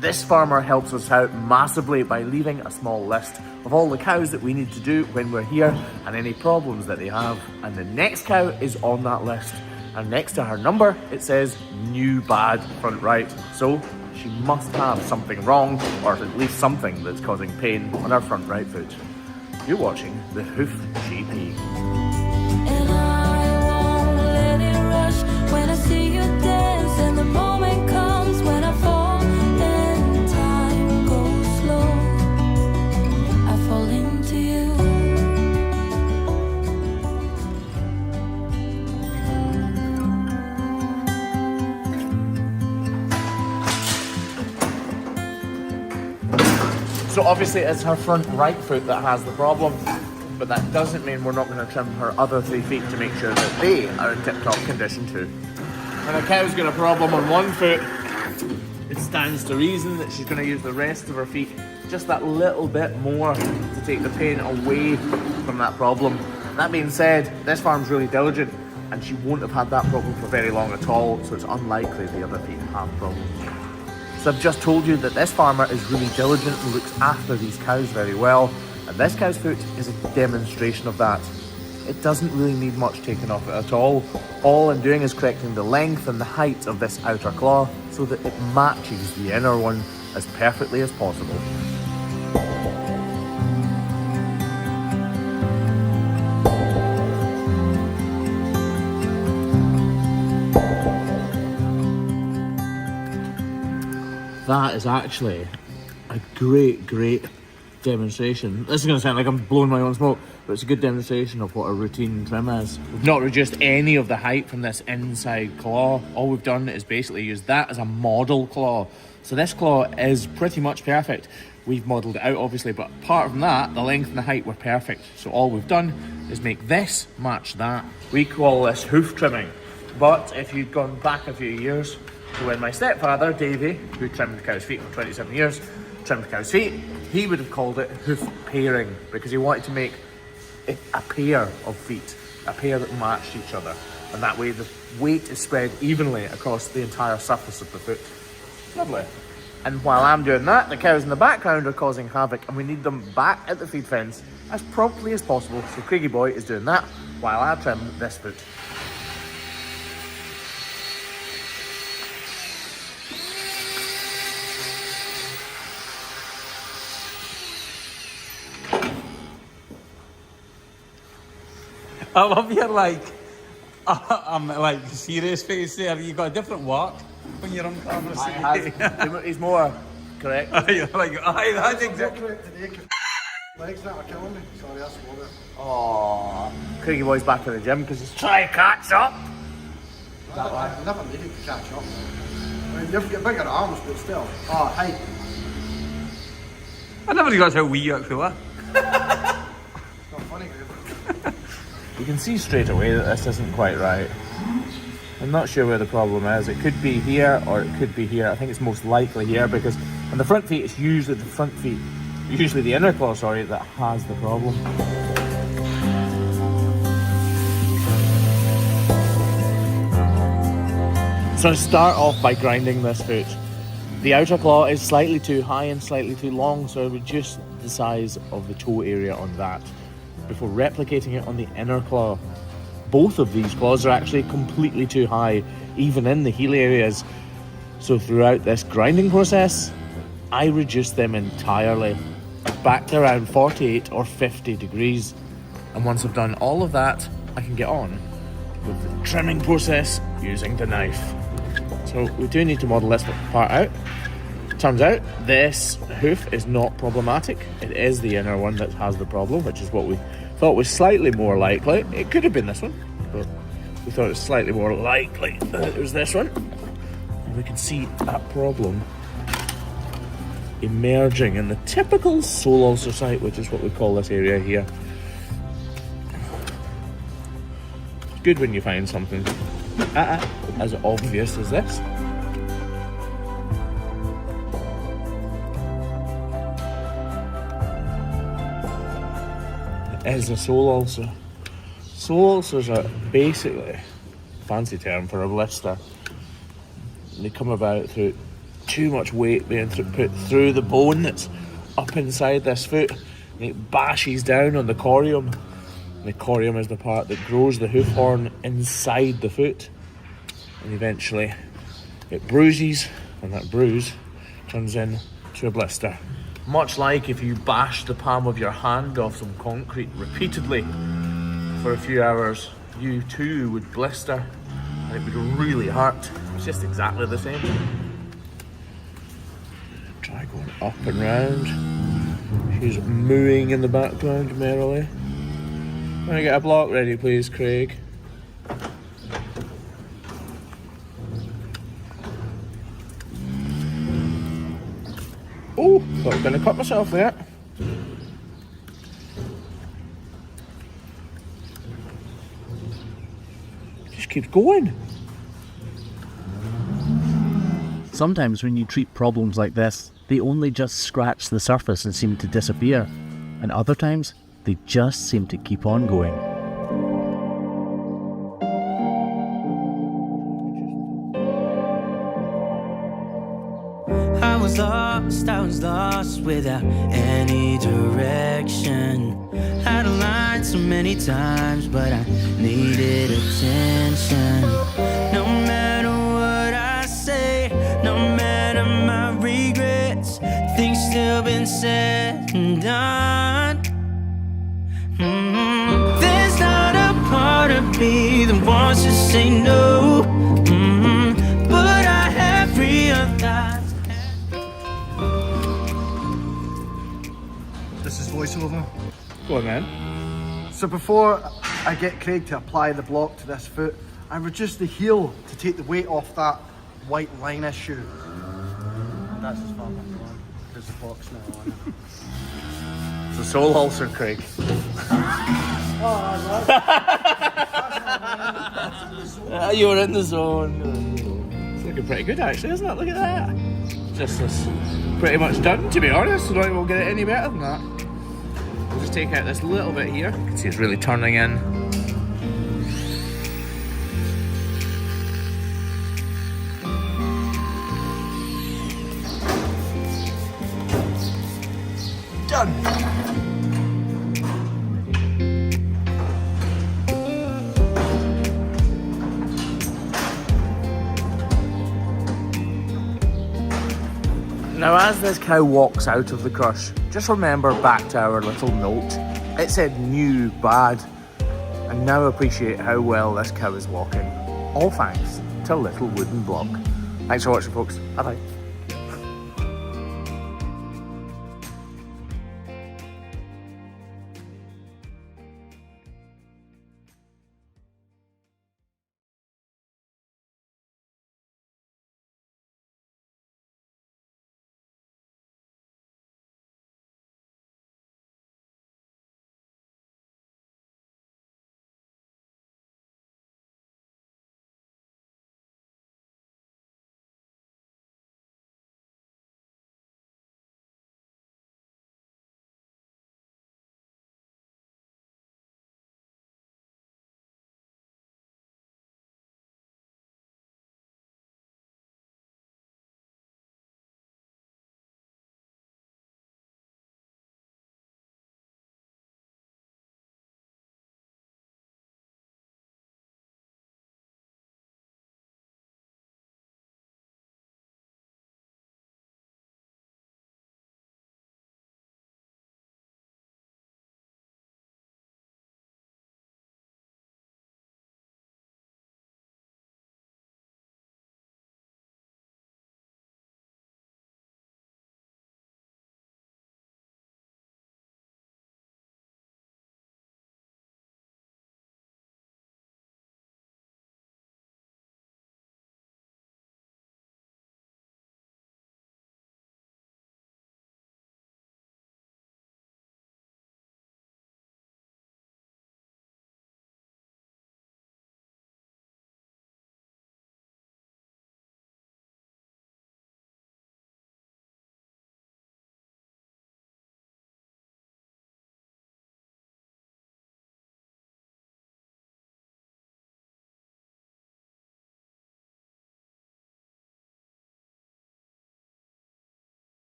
This farmer helps us out massively by leaving a small list of all the cows that we need to do when we're here and any problems that they have. And the next cow is on that list. And next to her number, it says new bad front right. So she must have something wrong, or at least something that's causing pain on her front right foot. You're watching the Hoof GP. And I won't let it rush when I see you dance, and the moment comes when I fall and time goes slow. I fall into you. So obviously it's her front right foot that has the problem, but that doesn't mean we're not going to trim her other 3 feet to make sure that they are in tip-top condition too. When a cow's got a problem on one foot, it stands to reason that she's going to use the rest of her feet just that little bit more to take the pain away from that problem. That being said, this farm's really diligent and she won't have had that problem for very long at all, so it's unlikely the other feet have problems. So I've just told you that this farmer is really diligent and looks after these cows very well, and this cow's foot is a demonstration of that. It doesn't really need much taken off it at all. All I'm doing is correcting the length and the height of this outer claw so that it matches the inner one as perfectly as possible. That is actually a great demonstration. This is going to sound like I'm blowing my own smoke, but it's a good demonstration of what a routine trim is. We've not reduced any of the height from this inside claw. All we've done is basically use that as a model claw. So this claw is pretty much perfect. We've modelled it out obviously, but apart from that, the length and the height were perfect. So all we've done is make this match that. We call this hoof trimming, but if you'd gone back a few years, so when my stepfather, Davey, who trimmed cow's feet for 27 years, trimmed cow's feet, he would have called it hoof pairing because he wanted to make it a pair of feet, a pair that matched each other. And that way the weight is spread evenly across the entire surface of the foot. Lovely. And while I'm doing that, the cows in the background are causing havoc and we need them back at the feed fence as promptly as possible. So Craigie boy is doing that while I trim this foot. I love your I'm like serious face there. You got a different walk when you're on camera. He's more correct. You're like, aye, that's exactly. Legs that are killing me. Sorry, that's what it. Oh, Craigie boy's back in the gym because he's trying to catch up. I never needed to catch up. I mean, you've got bigger arms, but still. Oh, height. I never realised how wee you actually were. It's not funny, Graham. You can see straight away that this isn't quite right. I'm not sure where the problem is. It could be here or it could be here. I think it's most likely here because on the front feet, it's usually the inner claw, sorry, that has the problem. So I start off by grinding this foot. The outer claw is slightly too high and slightly too long, so I reduce the size of the toe area on that before replicating it on the inner claw. Both of these claws are actually completely too high, even in the heel areas. So throughout this grinding process, I reduce them entirely, back to around 48 or 50 degrees. And once I've done all of that, I can get on with the trimming process using the knife. So we do need to model this part out. Turns out this hoof is not problematic. It is the inner one that has the problem, which is what we thought was slightly more likely. It could have been this one, but we thought it was slightly more likely that it was this one. And we can see that problem emerging in the typical sole ulcer site, which is what we call this area here. It's good when you find something as obvious as this. It is a sole ulcer. Sole ulcers are basically a fancy term for a blister. They come about through too much weight being put through the bone that's up inside this foot, and it bashes down on the corium. The corium is the part that grows the hoof horn inside the foot, and eventually it bruises, and that bruise turns into a blister. Much like if you bash the palm of your hand off some concrete repeatedly for a few hours, you too would blister, and it would really hurt. It's just exactly the same. Try going up and round. She's mooing in the background merrily. Can I get a block ready, please, Craig? Oh, thought I was going to cut myself there. Just keeps going. Sometimes when you treat problems like this, they only just scratch the surface and seem to disappear. And other times, they just seem to keep on going. I was lost without any direction. Had a line so many times, but I needed attention. No matter what I say, no matter my regrets, things still been said and done. There's not a part of me that wants to say no, but I have realized. This is voiceover. Go on, man. So before I get Craig to apply the block to this foot, I reduce the heel to take the weight off that white line issue. That's as far as I'm going, because the block's now on it. It's a sole ulcer, Craig. You were in the zone. It's looking pretty good, actually, isn't it? Look at that. Just this pretty much done, to be honest. I don't think we'll get it any better than that. We'll just take out this little bit here. You can see it's really turning in. Done. Now, as this cow walks out of the crush, just remember back to our little note. It said new bad, and now appreciate how well this cow is walking. All thanks to a little wooden block. Thanks for watching, folks. Bye bye.